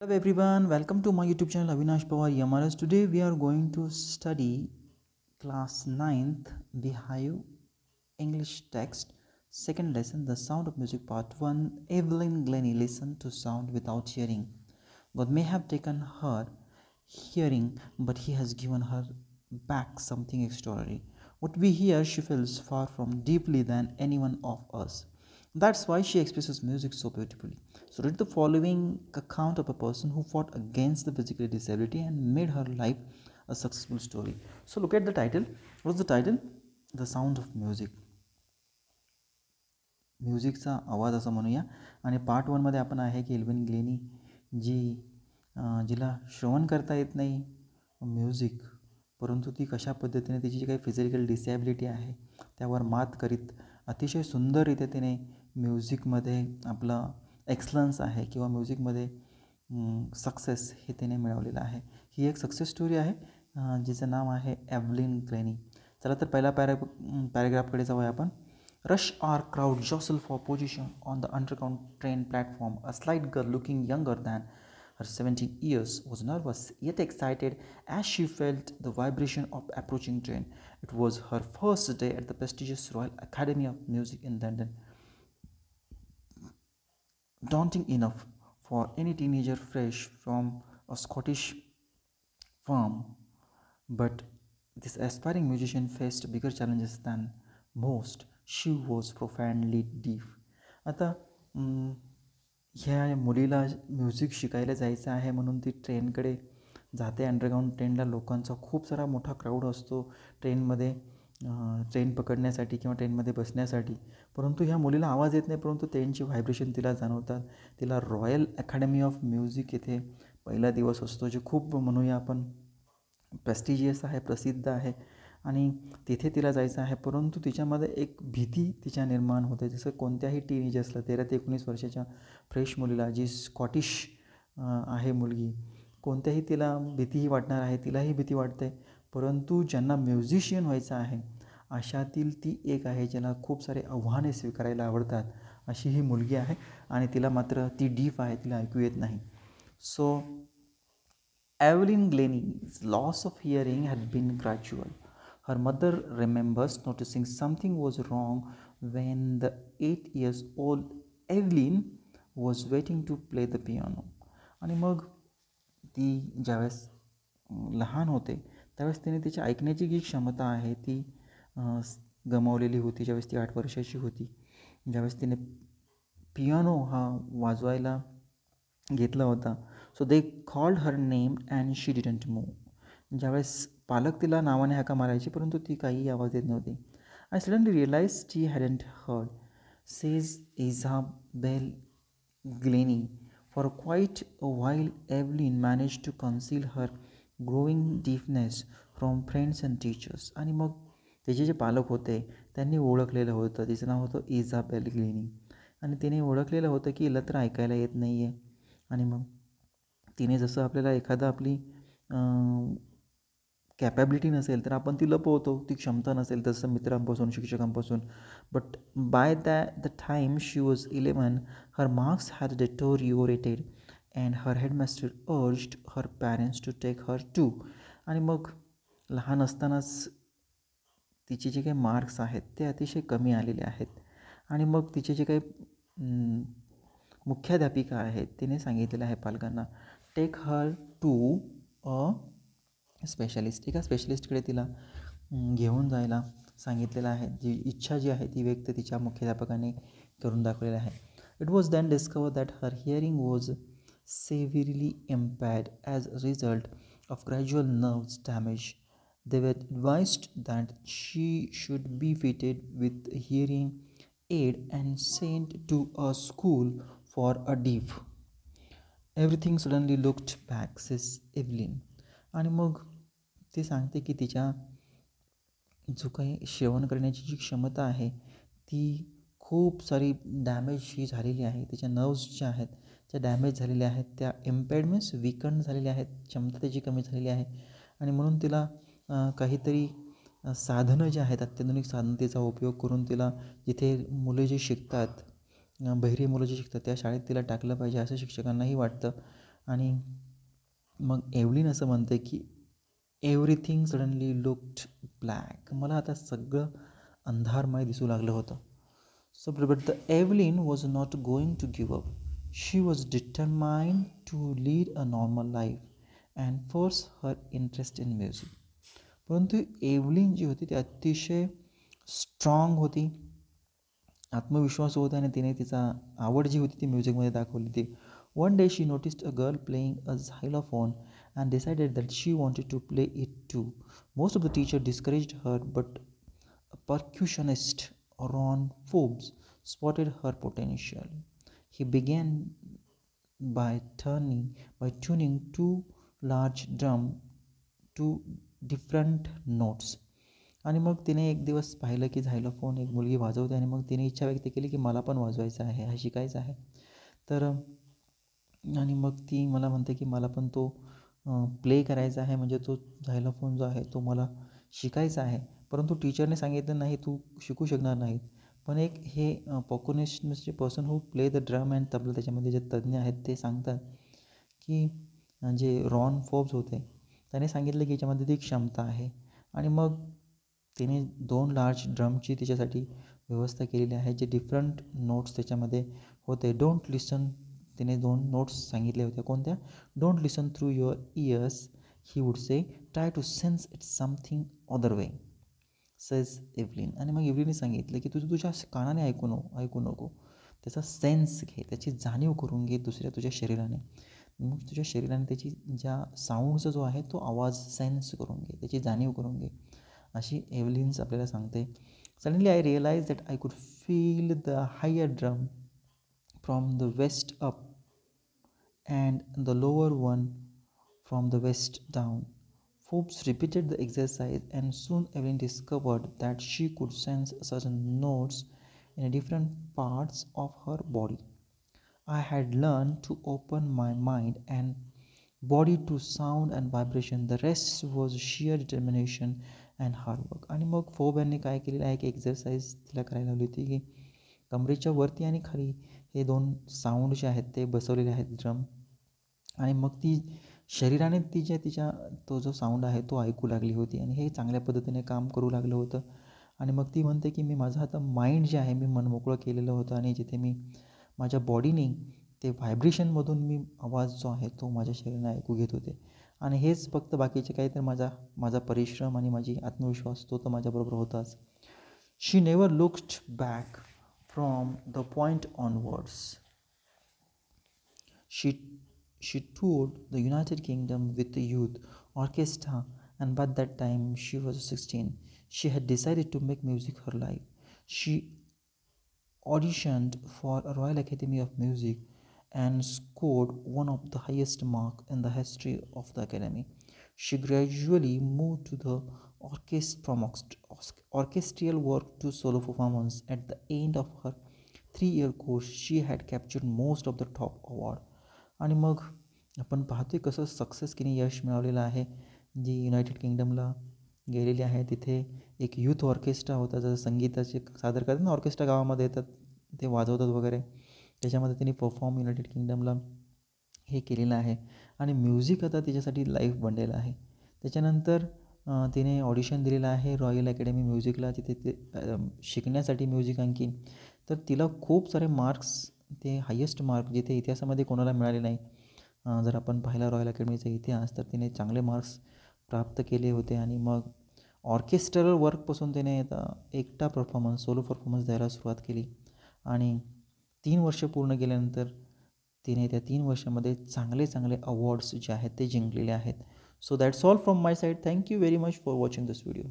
Hello everyone, welcome to my YouTube channel Avinash Pawar Yamaras. Today we are going to study class 9th Beehive English text, second lesson, The Sound of Music part 1. Evelyn Glennie listened to sound without hearing. God may have taken her hearing, but he has given her back something extraordinary. What we hear she feels far from deeply than anyone of us. That's why she expresses music so beautifully. So read the following account of a person who fought against the physical disability and made her life a successful story. So look at the title. What's the title? The Sound of Music. म्युझिकचा आवाज असं म्हणूया. आणि part वनमध्ये आपण आहे की Alvin Glenny जिला श्रवण करता येत नाही म्युझिक, परंतु ती कशा पद्धतीने तिची जी काही फिजिकल डिसॅबिलिटी आहे त्यावर मात करीत अतिशय सुंदररीत्या तिने म्युझिकमध्ये आपलं एक्सलन्स आहे किंवा म्युझिकमध्ये सक्सेस हे तिने मिळवलेलं आहे. ही एक सक्सेस स्टोरी आहे जिचं नाव आहे एव्हलिन ग्लेनी. चला तर पहिला पॅरेग्राफकडे जाऊया आपण. Rush hour crowd jostle for position on the underground train platform. A slight girl looking younger than her 17 years was nervous yet excited as she felt the vibration of the approaching train. It was her first day at the prestigious Royal Academy of Music in London. Daunting enough for any teenager fresh from a Scottish farm, but this aspiring musician faced bigger challenges than most. She was profoundly deaf. आता ह्या मुलीला music शिकायला जायचं आहे म्हणून ती ट्रेनकडे जाते. Underground ट्रेनला लोकांचा खूप सारा मोठा क्राऊड असतो ट्रेनमध्ये, ट्रेन पकडण्यासाठी किंवा ट्रेनमध्ये बसण्यासाठी. परंतु ह्या मुलीला आवाज येत नाही, परंतु ट्रेनची व्हायब्रेशन तिला जाणवतात. तिला रॉयल अकॅडमी ऑफ म्युझिक येथे पहिला दिवस असतो, जे खूप म्हणूया आपण प्रेस्टिजियस आहे, प्रसिद्ध आहे, आणि तिथे तिला जायचं आहे. परंतु तिच्यामध्ये एक भीती तिच्या निर्माण होते. जसं कोणत्याही टीनेजर्सला 13 ते 19 वर्षाच्या फ्रेश मुलीला, जी स्कॉटिश आहे मुलगी, कोणत्याही तिला भीतीही वाटणार आहे, तिलाही भीती वाटते. परंतु ज्यांना म्युझिशियन व्हायचं आहे अशातील ती एक आहे, ज्याला खूप सारे आव्हाने स्वीकारायला आवडतात, अशी ही मुलगी आहे. आणि तिला मात्र ती डीफ आहे, तिला ऐकू येत नाही. So Evelyn Glennie's loss of hearing had been gradual. Her mother remembers noticing something was wrong when the 8 years old Evelyn was waiting to play the piano. आणि मग ती ज्यावेळेस लहान होते त्यावेळेस तिने तिच्या ऐकण्याची जी क्षमता आहे ती गमावलेली होती. ज्यावेळेस ती 8 वर्षाची होती, ज्यावेळेस तिने पियानो हा वाजवायला घेतला होता. So they called her name and she didn't move. ज्यावेळेस पालक तिला नावाने हाका मारायची परंतु ती काही आवाज देत नव्हती. I suddenly realise she hadn't heard, says Isabel Glennie. For quite a while Evelyn manage to conceal her growing deafness from friends and teachers. आणि मग तिचे जे पालक होते त्यांनी ओळखलेलं होतं, तिचं नाव होतं इझाबेल ग्लेनी, आणि तिने ओळखलेलं होतं की हिला तर ऐकायला येत नाही आहे. आणि मग तिने जसं आपल्याला एखादा आपली कॅपॅबिलिटी नसेल तर आपण ती लपवतो, ती क्षमता नसेल तसं मित्रांपासून, शिक्षकांपासून. But by the time she was 11 her marks had deteriorated and her headmaster urged her parents to take her to. आणि मग लहान असतानाच तिचे जे काही मार्क्स आहेत ते अतिशय कमी आलेले आहेत. आणि मग तिचे जे काही मुख्याध्यापिका आहेत तिने सांगितलेलं आहे पालकांना, take her to a specialist. एका स्पेशलिस्टकडे तिला घेऊन जायला सांगितलेलं आहे. जी इच्छा जी आहे ती व्यक्त तिच्या मुख्याध्यापकाने करून दाखवलेलं आहे. It was then discover that her hearing was severely impaired as a result of gradual nerves damage. They were advised that she should be fitted with hearing aid and sent to a school for a deaf. Everything suddenly looked back, says Evelyn. आणि मग ती सांगते की तिच्या जो काही श्रवण करण्याची जी क्षमता आहे ती खूप सारी डॅमेज ही झालेली आहे. तिच्या नर्व्स ज्या आहेत त्या डॅमेज झालेल्या आहेत, त्या इम्पेअर्ड मीन्स विकंड झालेल्या आहेत, क्षमता त्याची कमी झालेली आहे. आणि म्हणून तिला काहीतरी साधनं जे आहेत, अत्याधुनिक साधनतेचा उपयोग करून तिला जिथे मुले जे शिकतात, बहिरे मुलं जे शिकतात त्या शाळेत तिला टाकलं पाहिजे असं शिक्षकांनाही वाटतं. आणि मग एव्हलिन असं म्हणते की एव्हरीथिंग सडनली लुक्ड ब्लॅक. मला आता सगळं अंधारमय दिसू लागलं होतं. So but the Evelyn was not going to give up. She was determined to lead a normal life and force her interest in music. परंतु एव्हलिन जी होती ती अतिशय स्ट्रॉंग होती, आत्मविश्वास होता आणि तिने तिचा आवड जी होती ती म्युझिकमध्ये दाखवली ती. One day she noticed a girl playing a xylophone and decided that she wanted to play it too. Most of the teacher discouraged her, but a percussionist, Ron Forbes, spotted her potential. He began by tuning two large drum to different notes. आणि मग तिने एक दिवस पाहिलं की xylophone एक मुलगी वाजवते आणि मग तिने इच्छा व्यक्त केली की मला पण वाजवायचं आहे, हा शिकायचा आहे. तर आणि मग ती मला म्हणते की मला पण तो प्ले करायचा आहे, म्हणजे तो झायलोफोन जो आहे तो मला शिकायचा आहे. परंतु टीचरने सांगितलं नाही, तू शिकू शकणार नाही. पण एक हे पॉकोनिस्टचे person who play the drum and tabla, त्याच्यामध्ये जे तज्ज्ञ आहेत ते सांगतात की जे रॉन फोर्ब्स होते त्याने सांगितलं की याच्यामध्ये ती क्षमता आहे. आणि मग तिने 2 लार्ज ड्रमची तिच्यासाठी व्यवस्था केलेली आहे, जे डिफरंट नोट्स त्याच्यामध्ये होते. डोंट लिसन, तिने 2 नोट्स सांगितले होते. कोणत्या? Don't listen through your ears, he would say, try to sense it's something other way, says Evelyn. आणि मग एव्हलिनने सांगितलं की तुझ्या कानाने ऐकू नको, त्याचा सेन्स घे, त्याची जाणीव करून घे तुझ्या शरीराने. मग तुझ्या शरीराने त्याची ज्या साऊंडचा जो आहे तो आवाज सेन्स करून घे, त्याची जाणीव करून घे, अशी एव्हलिन्स आपल्याला सांगते. Suddenly I realise that I could feel the higher drum from the waist up and the lower one from the waist down. Forbes repeated the exercise and soon Evelyn discovered that she could sense certain notes in different parts of her body. I had learned to open my mind and body to sound and vibration. The rest was sheer determination and hard work. आणि मग fob यांनी काय केलेलं आहे की exercise तिला करायला लावली होती की कमरेच्या वरती आणि खाली हे 2 साऊंड जे आहेत ते बसवलेले आहेत ड्रम. आणि मग ती शरीराने तिच्या तो जो साऊंड आहे तो ऐकू लागली होती आणि हे चांगल्या पद्धतीने काम करू लागलं होतं. आणि मग ती म्हणते की मी माझं आता माइंड जे आहे मी मन मोकळं केलेलं होतं आणि जिथे मी माझ्या बॉडीने ते व्हायब्रेशनमधून मी आवाज जो आहे तो माझ्या शरीराने ऐकू घेत होते. आणि हेच फक्त बाकीचे काही तर माझा परिश्रम आणि माझी आत्मविश्वास तो तर माझ्याबरोबर होताच. She never looked back from the point onwards. She toured the United Kingdom with the youth orchestra, and by that time she was 16. She had decided to make music her life. She auditioned for a Royal Academy of Music and scored one of the highest marks in the history of the academy. She gradually moved to the from orchestral work to solo performance. At the end of her 3-year course, she had captured most of the top award. आणि मग आपण पाहतोय कसं success किनी यश मिळवलेलं आहे. जी United किंगडमला गेलेली आहे, तिथे एक यूथ ऑर्केस्ट्रा होता, जसं संगीताचे सादर करतात ना, ऑर्केस्ट्रा गावामध्ये येतात, ते वाजवतात वगैरे, त्याच्यामध्ये तिने परफॉर्म युनायटेड किंगडमला हे केलेलं आहे. आणि म्युझिक आता तिच्यासाठी लाईफ बनलेलं आहे. त्याच्यानंतर तिने ऑडिशन दिलेलं आहे रॉयल अकॅडमी म्युझिकला, तिथे ते शिकण्यासाठी म्युझिक आणखी. तर तिला खूप सारे मार्क्स, ते हायेस्ट मार्क जिथे इतिहासामध्ये कोणाला मिळाले नाही. जर आपण पाहिला रॉयल अकॅडमीचा इतिहास तर तिने चांगले मार्क्स प्राप्त केले होते. आणि मग ऑर्केस्ट्रल वर्कपासून तिने आता एकटा परफॉर्मन्स, सोलो परफॉर्मन्स द्यायला सुरुवात केली. आणि 3 वर्ष पूर्ण केल्यानंतर तिने त्या 3 वर्षामध्ये चांगले अवॉर्ड्स जे आहेत ते जिंकलेले आहेत. So that's all from my side. Thank you very much for watching this video.